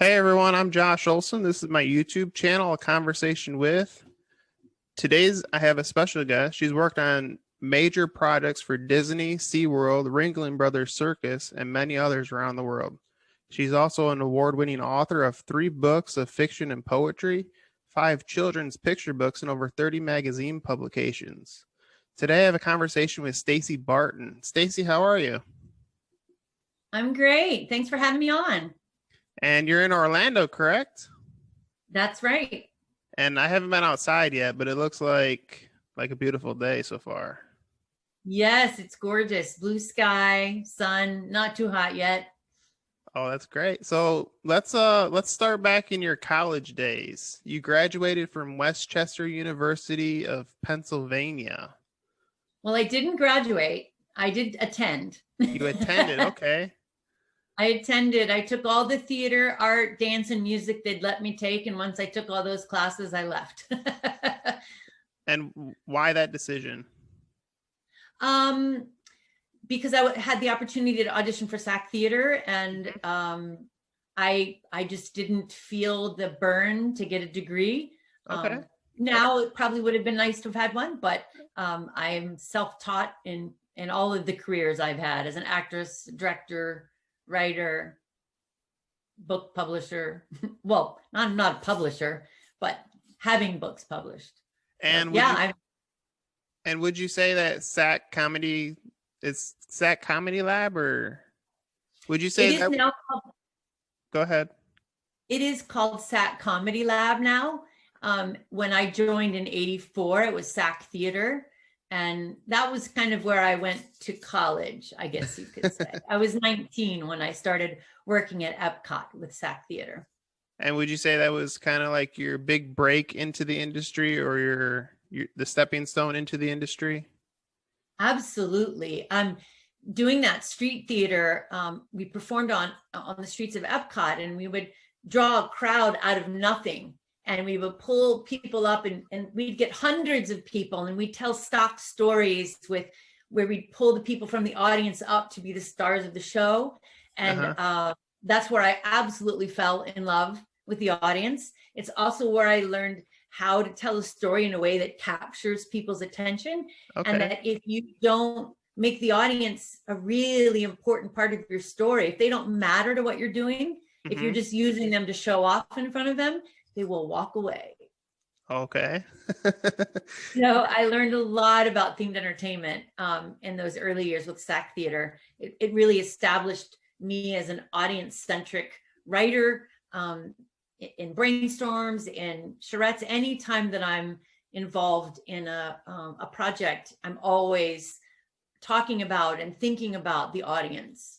Hey everyone, I'm Josh Olson. This is my YouTube channel, A Conversation With. I have a special guest. She's worked on major projects for Disney, SeaWorld, Ringling Brothers Circus, and many others around the world. She's also an award-winning author of 3 books of fiction and poetry, 5 children's picture books, and over 30 magazine publications. Today I have a conversation with Stacy Barton. Stacy, how are you? I'm great. Thanks for having me on. And you're in Orlando, correct? That's right. And I haven't been outside yet, but it looks like a beautiful day so far. Yes, it's gorgeous. Blue sky, sun, not too hot yet. Oh, that's great. So let's start back in your college days. You graduated from Westchester University of Pennsylvania. Well, I didn't graduate. I did attend. You attended, okay. I took all the theater, art, dance, and music they'd let me take. And once I took all those classes, I left. And why that decision? um, because I had the opportunity to audition for Sac Theater, and I just didn't feel the burn to get a degree. Okay. Now it probably would have been nice to have had one, but I'm self-taught in all of the careers I've had as an actress, director, writer, book publisher. Well, I'm not a publisher, but having books published. And would you say that SAC Comedy is SAC Comedy Lab, or would you say it is that? now called, Go ahead. it is called Sac Comedy Lab now. When I joined in '84, it was Sac Theater. And that was kind of where I went to college, I guess you could say. I was 19 when I started working at Epcot with Sac Theater. And would you say that was kind of like your big break into the industry, or the stepping stone into the industry? Absolutely. Doing that street theater, we performed on the streets of Epcot, and we would draw a crowd out of nothing. And we would pull people up, and we'd get hundreds of people, and we'd tell stock stories where we'd pull the people from the audience up to be the stars of the show. And that's where I absolutely fell in love with the audience. It's also where I learned how to tell a story in a way that captures people's attention. Okay. And that if you don't make the audience a really important part of your story, if they don't matter to what you're doing, if you're just using them to show off in front of them, they will walk away. Okay. So I learned a lot about themed entertainment in those early years with Sac Theater. It really established me as an audience-centric writer in brainstorms, in charrettes. Anytime that I'm involved in a project, I'm always talking about and thinking about the audience.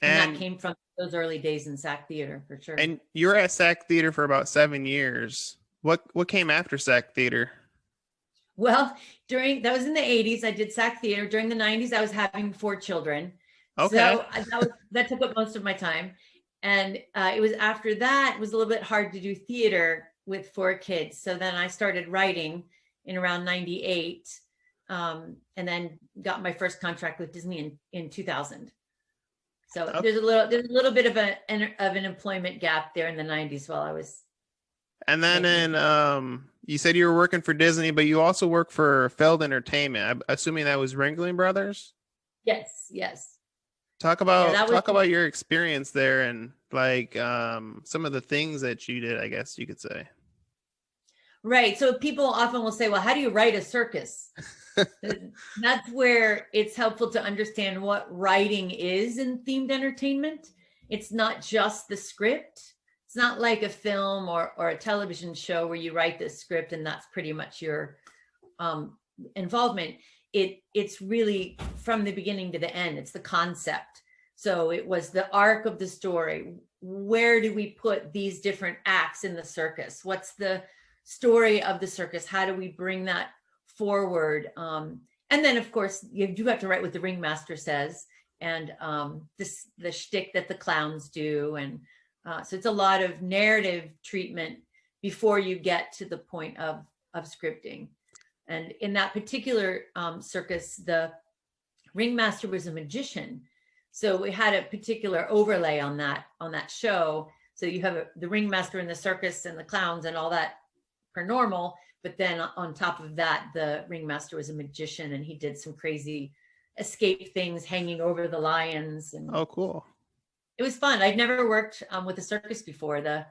And that came from those early days in Sac Theater, for sure. And you were at Sac Theater for about 7 years. What came after Sac Theater? Well, that was in the 80s. I did Sac Theater. During the 90s, I was having 4 children. Okay. So that took up most of my time. And it was after that, it was a little bit hard to do theater with 4 kids. So then I started writing in around 98, and then got my first contract with Disney in 2000. So there's a little bit of an employment gap there in the 90s while I was. And then you said you were working for Disney, but you also work for Feld Entertainment. I'm assuming that was Ringling Brothers? Yes. Talk about your experience there, and like some of the things that you did, I guess you could say. Right. So people often will say, well, how do you write a circus? That's where it's helpful to understand what writing is in themed entertainment. It's not just the script. It's not like a film or a television show where you write the script and that's pretty much your involvement. It's really from the beginning to the end. It's the concept. So it was the arc of the story. Where do we put these different acts in the circus? What's the story of the circus? How do we bring that forward? And then of course you do have to write what the ringmaster says, and the shtick that the clowns do. And so it's a lot of narrative treatment before you get to the point of scripting. And in that particular circus, the ringmaster was a magician. So we had a particular overlay on that show So you have the ringmaster and the circus and the clowns and all that per normal. But then on top of that, the ringmaster was a magician, and he did some crazy escape things hanging over the lions. And Oh, cool. it was fun. I'd never worked with a circus before. The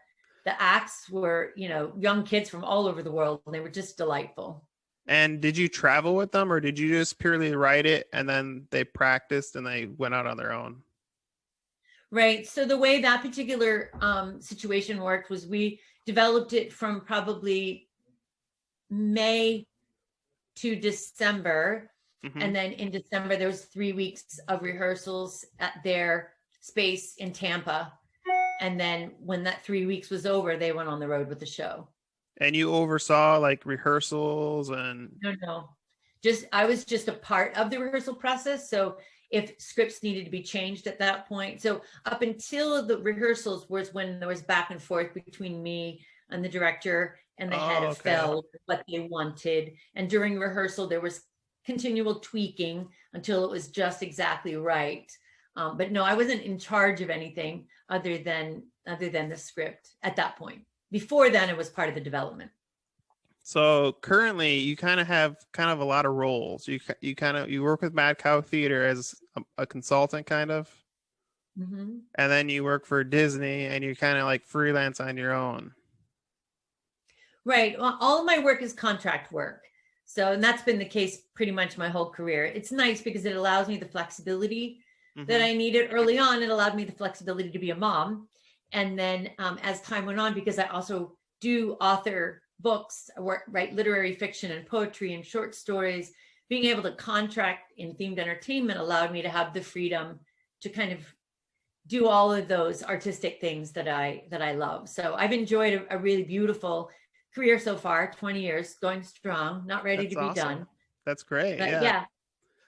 acts were, young kids from all over the world, and they were just delightful. And did you travel with them, or did you just purely write it and then they practiced and they went out on their own? Right. So the way that particular situation worked was we developed it from probably May to December. Mm-hmm. And then in December, there was 3 weeks of rehearsals at their space in Tampa. And then when that 3 weeks was over, they went on the road with the show. And you oversaw like rehearsals and... No. I was just a part of the rehearsal process. So if scripts needed to be changed at that point. So up until the rehearsals was when there was back and forth between me and the director and the head of Feld, what they wanted. And during rehearsal, there was continual tweaking until it was just exactly right. But no, I wasn't in charge of anything other than the script at that point. Before then, it was part of the development. So currently, you kind of have a lot of roles. You work with Mad Cow Theater as a consultant, kind of, mm-hmm. And then you work for Disney, and you kind of like freelance on your own. Right. Well, all of my work is contract work. So, and that's been the case pretty much my whole career. It's nice because it allows me the flexibility Mm-hmm. that I needed early on. It allowed me the flexibility to be a mom. And then as time went on, because I also do author books, write literary fiction and poetry and short stories, being able to contract in themed entertainment allowed me to have the freedom to kind of do all of those artistic things that I love. So I've enjoyed a really beautiful career so far, 20 years, going strong, not ready That's to be awesome. done. That's great. But yeah.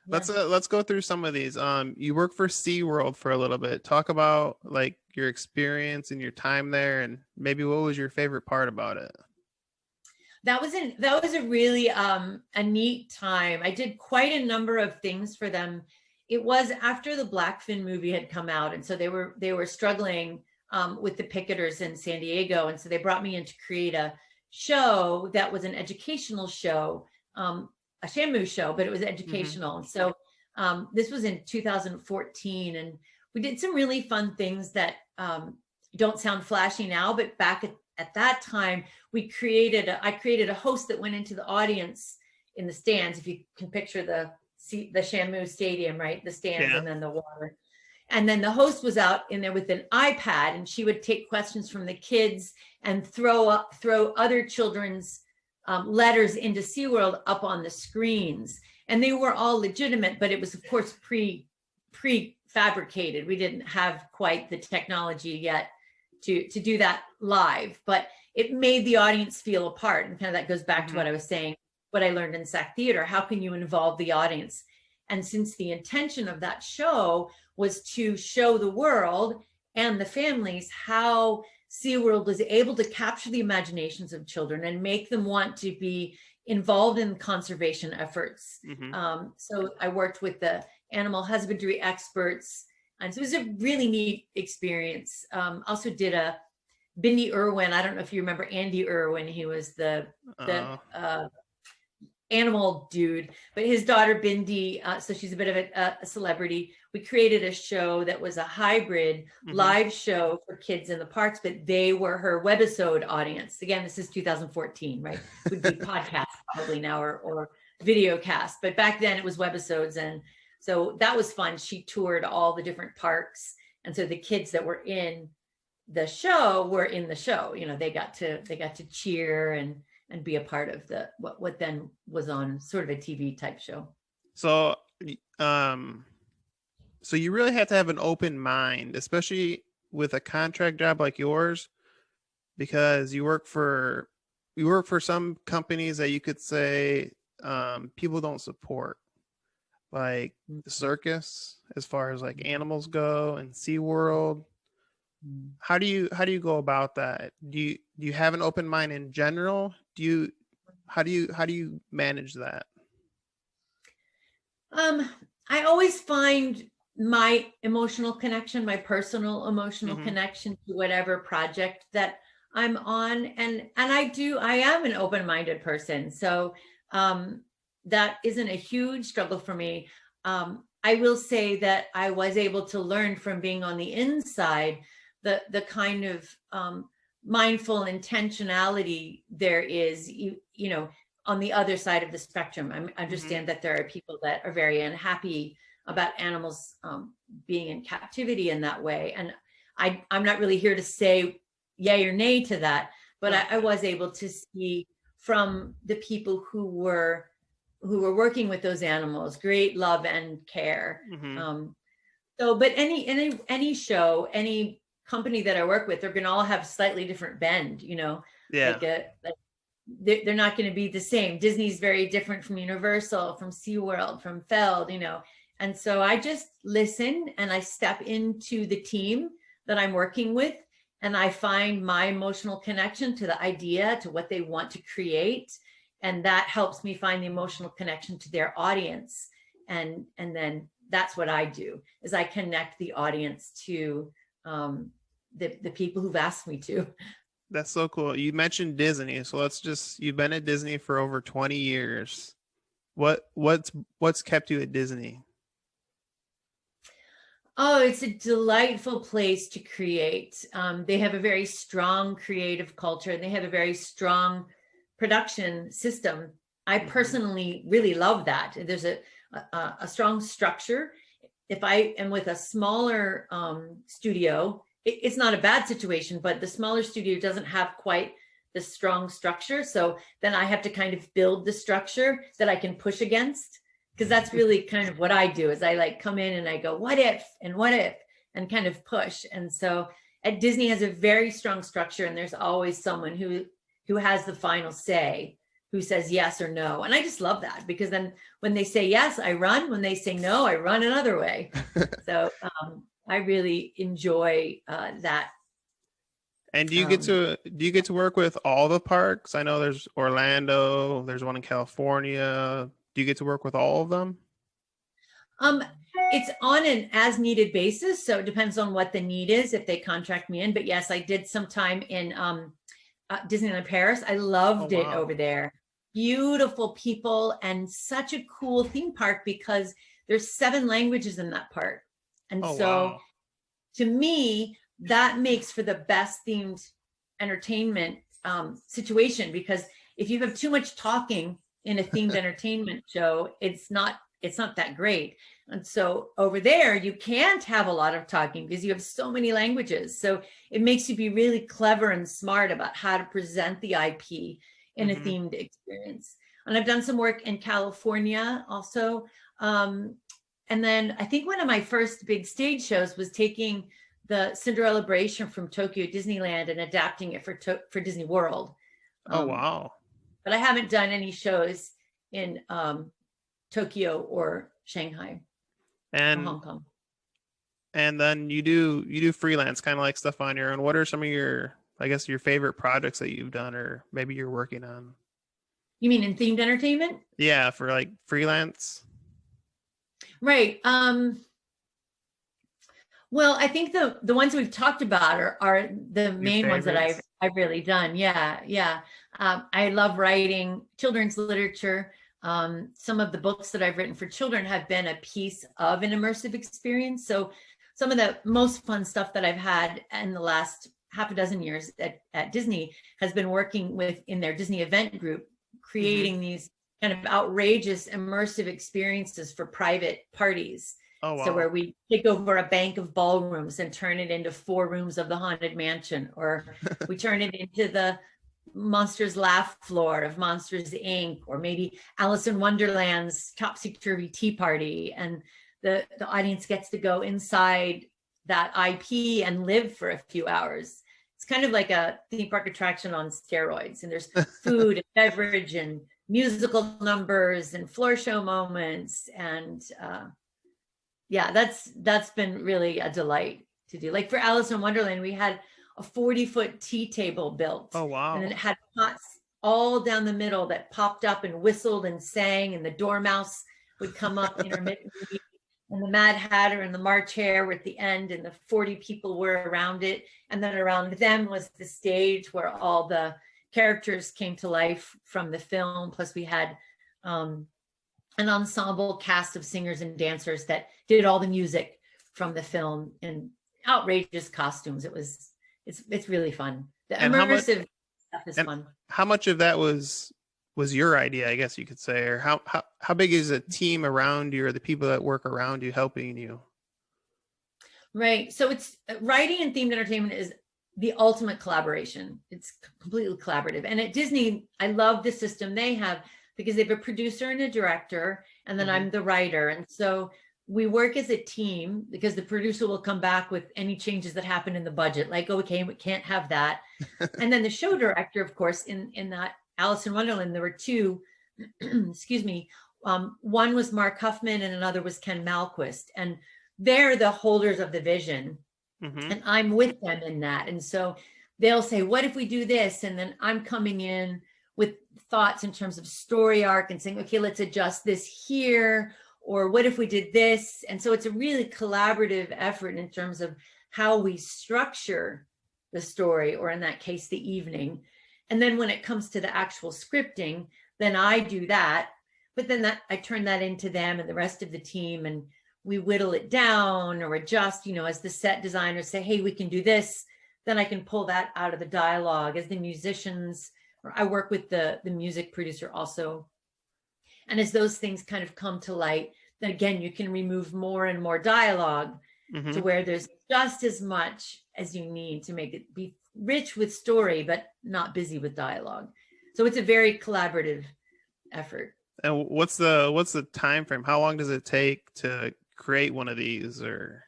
Let's go through some of these. You work for SeaWorld for a little bit. Talk about like your experience and your time there, and maybe what was your favorite part about it? That was a really a neat time. I did quite a number of things for them. It was after the Blackfin movie had come out, and so they were struggling with the picketers in San Diego, and so they brought me in to create a show that was an educational show. A Shamu show, but it was educational. Mm-hmm. So this was in 2014, and we did some really fun things that don't sound flashy now, but back at that time, I created a host that went into the audience in the stands. If you can picture the Shamu Stadium, right? The stands and then the water. And then the host was out in there with an iPad, and she would take questions from the kids and throw other children's letters into SeaWorld up on the screens. And they were all legitimate, but it was of course pre-fabricated. We didn't have quite the technology yet to do that live, but it made the audience feel a part. And kind of that goes back to what I was saying, what I learned in Sac Theater. How can you involve the audience? And since the intention of that show was to show the world and the families how SeaWorld was able to capture the imaginations of children and make them want to be involved in conservation efforts. Mm-hmm. So I worked with the animal husbandry experts, and so it was a really neat experience. Also did a Bindi Irwin. I don't know if you remember Andy Irwin. He was the animal dude, but his daughter Bindi, so she's a bit of a celebrity. We created a show that was a hybrid live show for kids in the parks, but they were her webisode audience. Again, this is 2014, right? It would be podcast probably now or video cast, but back then it was webisodes. And so that was fun. She toured all the different parks. And so the kids that were in the show were in the show, they got to cheer and be a part of the what then was on sort of a TV type show. So so you really have to have an open mind, especially with a contract job like yours, because you work for some companies that you could say people don't support, like the circus, as far as like animals go, and SeaWorld. How do you go about that? Do you have an open mind in general? How do you manage that? I always find my emotional connection, my personal emotional Mm-hmm. connection to whatever project that I'm on. And I am an open-minded person. So that isn't a huge struggle for me. I will say that I was able to learn from being on the inside the kind of mindful intentionality there is, you know, on the other side of the spectrum. I Mm-hmm. understand that there are people that are very unhappy about animals being in captivity in that way. And I'm not really here to say yay or nay to that, but No. I was able to see from the people who were working with those animals great love and care. Mm-hmm. So, but any show, any company that I work with, they're going to all have slightly different bend, you know, Yeah. like they're not going to be the same. Disney's very different from Universal, from SeaWorld, from Feld, you know. And so I just listen and I step into the team that I'm working with, and I find my emotional connection to the idea, to what they want to create. And that helps me find the emotional connection to their audience. And then that's what I do, is I connect the audience to the people who've asked me to. That's so cool. You mentioned Disney, so you've been at Disney for over 20 years. What's kept you at Disney? Oh, it's a delightful place to create. They have a very strong creative culture, and they have a very strong production system. I Mm-hmm. personally really love that. There's a strong structure. If I am with a smaller studio, it's not a bad situation, but the smaller studio doesn't have quite the strong structure. So then I have to kind of build the structure that I can push against, because that's really kind of what I do, is I like come in and I go, what if, and kind of push. And so at Disney has a very strong structure, and there's always someone who has the final say, who says yes or no. And I just love that, because then when they say yes, I run. When they say no, I run another way. So I really enjoy that. And do you get to work with all the parks? I know there's Orlando, there's one in California. Do you get to work with all of them? It's on an as needed basis. So it depends on what the need is, if they contract me in. But yes, I did some time in Disneyland Paris. I loved Oh, it wow. over there. Beautiful people and such a cool theme park, because there's 7 languages in that park. And Oh, so wow. to me, that makes for the best themed entertainment situation, because if you have too much talking in a themed entertainment show, it's not that great. And so over there, you can't have a lot of talking because you have so many languages. So it makes you be really clever and smart about how to present the IP in a Mm-hmm. themed experience. And I've done some work in California also. And then I think one of my first big stage shows was taking the Cinderella from Tokyo Disneyland and adapting it for Disney World. Oh, wow. But I haven't done any shows in Tokyo or Shanghai or And Hong Kong. and then you do freelance kind of like stuff on your own. What are some of your, I guess, your favorite projects that you've done or maybe you're working on? You mean in themed entertainment? Yeah, for like freelance. Right. Well, I think the ones we've talked about are the Your main ones that favorites? I've really done. Yeah, yeah. I love writing children's literature. Some of the books that I've written for children have been a piece of an immersive experience. So some of the most fun stuff that I've had in the last half a dozen years at Disney has been working in their Disney event group, creating these kind of outrageous immersive experiences for private parties. Oh, So wow. where we take over a bank of ballrooms and turn it into 4 rooms of the Haunted Mansion, or we turn it into the Monsters Laugh floor of Monsters Inc., or maybe Alice in Wonderland's Topsy-Turvy Tea Party. And the audience gets to go inside that IP and live for a few hours. It's kind of like a theme park attraction on steroids. And there's food and beverage and musical numbers and floor show moments. And yeah, that's been really a delight to do. Like for Alice in Wonderland, we had a 40-foot tea table built. Oh, wow. And then it had pots all down the middle that popped up and whistled and sang, and the dormouse would come up intermittently. and the Mad Hatter and the March Hare were at the end, and the 40 people were around it. And then around them was the stage where all the characters came to life from the film. Plus we had an ensemble cast of singers and dancers that did all the music from the film in outrageous costumes. It's really fun. The immersive stuff is fun. How much of that was your idea, I guess you could say, or how big is a team around you or the people that work around you helping you? Right. So it's writing and themed entertainment is the ultimate collaboration. It's completely collaborative. And at Disney, I love the system they have because they have a producer and a director, and then I'm the writer. And so we work as a team because the producer will come back with any changes that happen in the budget, like, oh, okay, we can't have that. And then the show director, of course, in that Alice in Wonderland, there were two, excuse me. One was Mark Huffman and another was Ken Malquist. And they're the holders of the vision. And I'm with them in that. And so they'll say, what if we do this? And then I'm coming in with thoughts in terms of story arc and saying, okay, let's adjust this here. Or what if we did this? And so it's a really collaborative effort in terms of how we structure the story, or in that case, the evening. And then when it comes to the actual scripting, then I do that. But then I turn that into them and the rest of the team, and we whittle it down or adjust, as the set designers say, hey, we can do this. Then I can pull that out of the dialogue as the musicians, or I work with the music producer also. And as those things kind of come to light, then again, you can remove more and more dialogue to where there's just as much as you need to make it be rich with story, but not busy with dialogue. So it's a very collaborative effort. And what's the time frame? How long does it take to create one of these? Or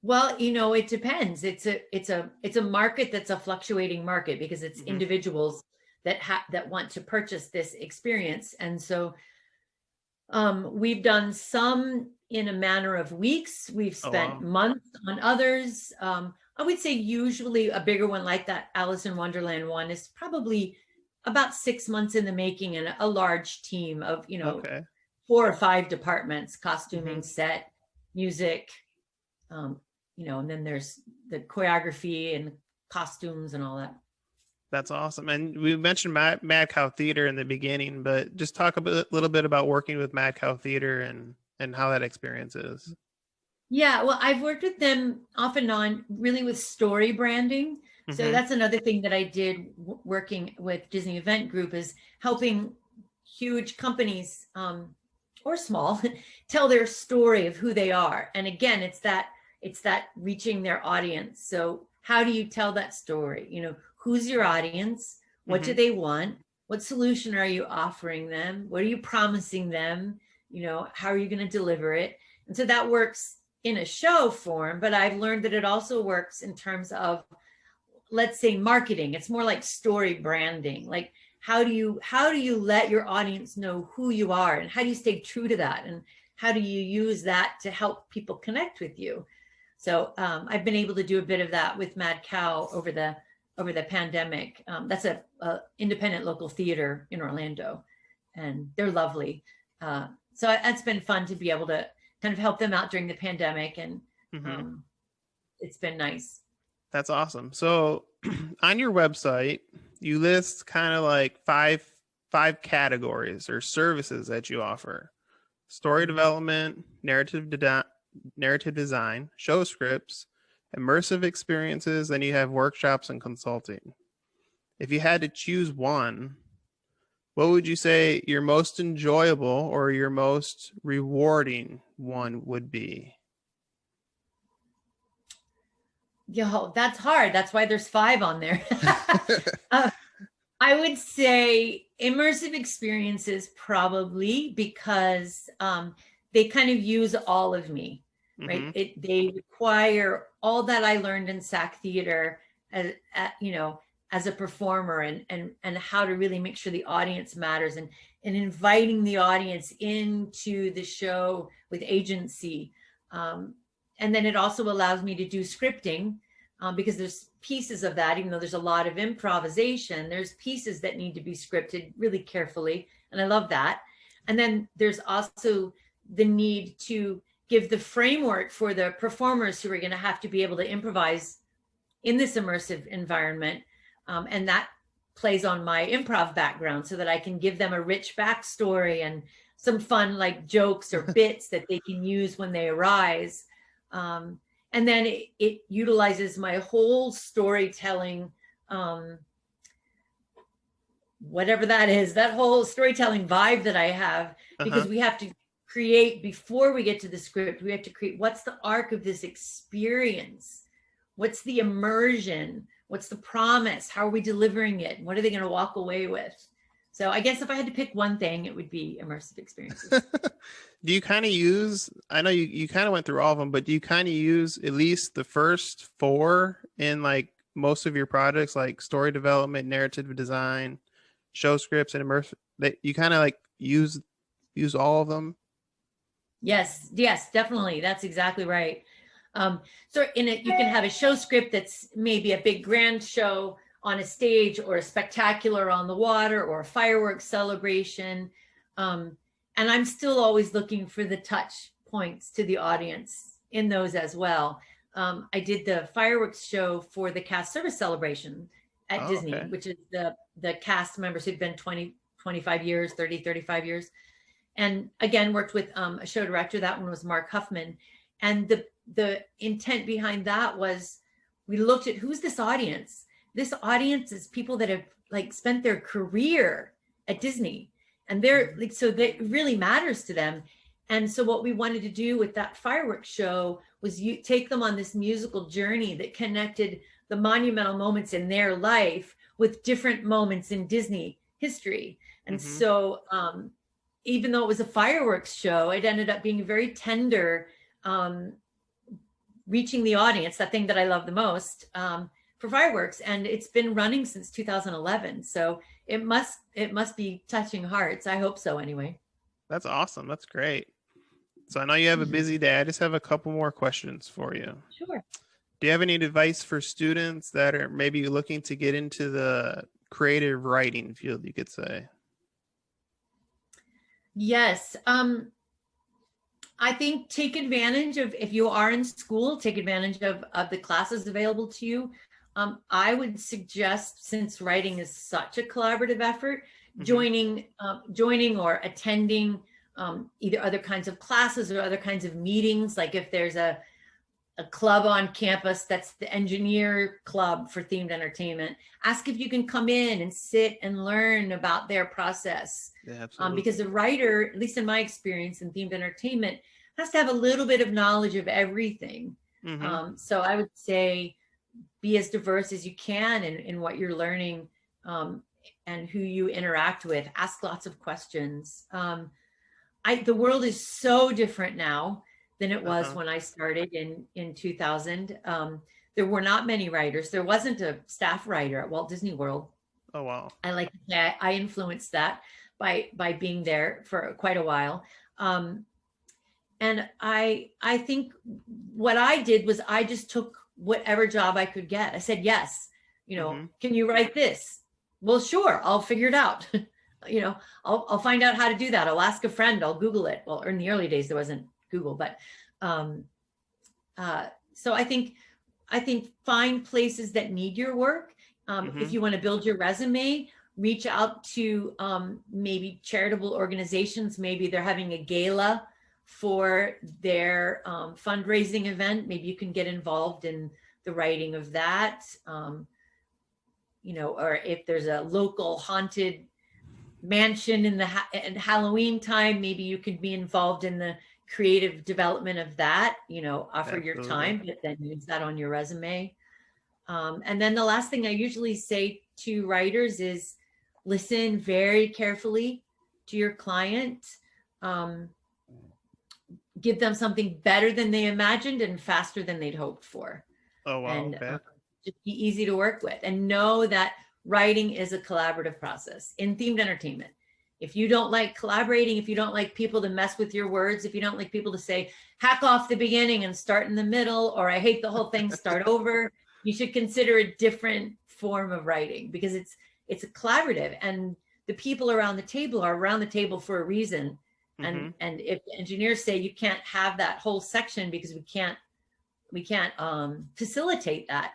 well, it depends. It's a market that's a fluctuating market because it's individuals that want to purchase this experience. And so we've done some in a matter of weeks. We've spent months on others. I would say usually a bigger one like that Alice in Wonderland one is probably about 6 months in the making, and a large team of, 4 or 5 departments, costuming, set, music, and then there's the choreography and costumes and all that. That's awesome. And we mentioned Mad Cow Theater in the beginning, but just talk a little bit about working with Mad Cow Theater and how that experience is. Yeah, well, I've worked with them off and on, really with story branding. So that's another thing that I did working with Disney Event Group, is helping huge companies or small tell their story of who they are. And again, it's that reaching their audience. So how do you tell that story? Who's your audience? What do they want? What solution are you offering them? What are you promising them? How are you going to deliver it? And so that works in a show form, but I've learned that it also works in terms of, let's say, marketing. It's more like story branding. Like, how do you let your audience know who you are, and how do you stay true to that? And how do you use that to help people connect with you? So I've been able to do a bit of that with Mad Cow over the pandemic. That's a independent local theater in Orlando, and they're lovely. So it's been fun to be able to kind of help them out during the pandemic, and it's been nice. That's awesome. So on your website, you list kind of like five categories or services that you offer: story development, narrative design, show scripts, immersive experiences, then you have workshops and consulting. If you had to choose one, what would you say your most enjoyable or your most rewarding one would be? Yo, that's hard. That's why there's 5 on there. I would say immersive experiences, probably, because they kind of use all of me, right? They require all that I learned in Sac Theater as a performer, and how to really make sure the audience matters, and inviting the audience into the show with agency. And then it also allows me to do scripting, because there's pieces of that, even though there's a lot of improvisation, there's pieces that need to be scripted really carefully. And I love that. And then there's also the need to give the framework for the performers who are going to have to be able to improvise in this immersive environment. And that plays on my improv background so that I can give them a rich backstory and some fun like jokes or bits that they can use when they arise. And then it utilizes my whole storytelling, whatever that is, that whole storytelling vibe that I have, because we have to create, before we get to the script, we have to create, what's the arc of this experience? What's the immersion? What's the promise? How are we delivering it? What are they going to walk away with? So I guess if I had to pick one thing, it would be immersive experiences. Do you kind of use, I know you kind of went through all of them, but do you kind of use at least the first 4 in like most of your projects, like story development, narrative design, show scripts, and immersive, that you kind of like use all of them? Yes, definitely. That's exactly right. So in it, you can have a show script that's maybe a big grand show on a stage, or a spectacular on the water, or a fireworks celebration. And I'm still always looking for the touch points to the audience in those as well. I did the fireworks show for the cast service celebration at Disney, which is the cast members who've been 20, 25 years, 30, 35 years. And again, worked with a show director. That one was Mark Huffman. And the intent behind that was, we looked at, who's this audience? This audience is people that have like spent their career at Disney, and they're like, so that really matters to them. And so what we wanted to do with that fireworks show was you take them on this musical journey that connected the monumental moments in their life with different moments in Disney history. And so even though it was a fireworks show, it ended up being very tender, reaching the audience, that thing that I love the most, for fireworks. And it's been running since 2011. So it must be touching hearts. I hope so anyway. That's awesome. That's great. So I know you have a busy day. I just have a couple more questions for you. Sure. Do you have any advice for students that are maybe looking to get into the creative writing field, you could say? Yes. I think take advantage of, if you are in school, take advantage of the classes available to you. I would suggest, since writing is such a collaborative effort, joining or attending either other kinds of classes or other kinds of meetings. Like if there's a club on campus that's the engineer club for themed entertainment, ask if you can come in and sit and learn about their process. Yeah, absolutely. Because the writer, at least in my experience in themed entertainment, has to have a little bit of knowledge of everything. So I would say be as diverse as you can in what you're learning, and who you interact with. Ask lots of questions. The world is so different now than it was when I started in 2000. There were not many writers. There wasn't a staff writer at Walt Disney World. Oh, wow. I like to say I influenced that by being there for quite a while. And I think what I did was I just took whatever job I could get. I said, yes, can you write this? Well, sure, I'll figure it out. I'll find out how to do that. I'll ask a friend, I'll Google it. Well, in the early days, there wasn't Google, but so I think find places that need your work. If you want to build your resume, reach out to maybe charitable organizations. Maybe they're having a gala for their fundraising event. Maybe you can get involved in the writing of that. Or if there's a local haunted mansion in Halloween time, maybe you could be involved in the creative development of that, offer your time, but then use that on your resume. And then the last thing I usually say to writers is listen very carefully to your client. Give them something better than they imagined and faster than they'd hoped for. Oh, wow. And Okay. just be easy to work with, and know that writing is a collaborative process in themed entertainment. If you don't like collaborating, if you don't like people to mess with your words, if you don't like people to say, hack off the beginning and start in the middle, or I hate the whole thing, start over, you should consider a different form of writing, because it's a collaborative, and the people around the table are around the table for a reason. Mm-hmm. And if the engineers say you can't have that whole section because we can't facilitate that,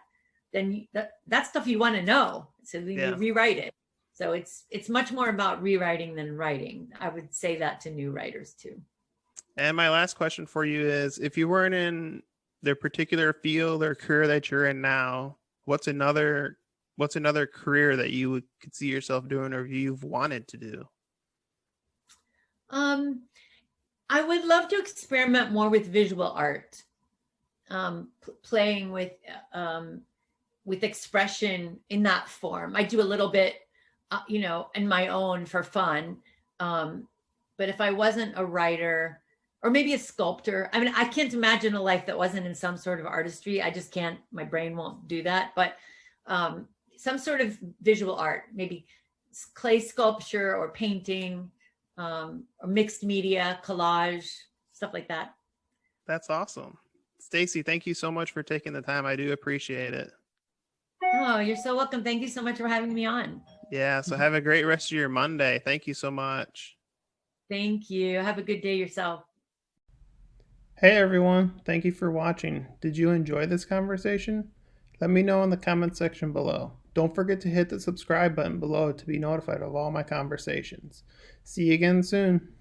then that's stuff you want to know. So then you Yeah. rewrite it. So it's much more about rewriting than writing. I would say that to new writers too. And my last question for you is, if you weren't in the particular field or career that you're in now, what's another career that you could see yourself doing or you've wanted to do? I would love to experiment more with visual art, playing with expression in that form. I do a little bit, in my own for fun. But if I wasn't a writer or maybe a sculptor, I mean, I can't imagine a life that wasn't in some sort of artistry. I just can't, my brain won't do that. But some sort of visual art, maybe clay sculpture or painting, or mixed media, collage, stuff like that. That's awesome. Stacy, thank you so much for taking the time. I do appreciate it. Oh, you're so welcome. Thank you so much for having me on. Yeah, so have a great rest of your Monday. Thank you so much. Thank you. Have a good day yourself. Hey everyone, thank you for watching. Did you enjoy this conversation? Let me know in the comment section below. Don't forget to hit the subscribe button below to be notified of all my conversations. See you again soon.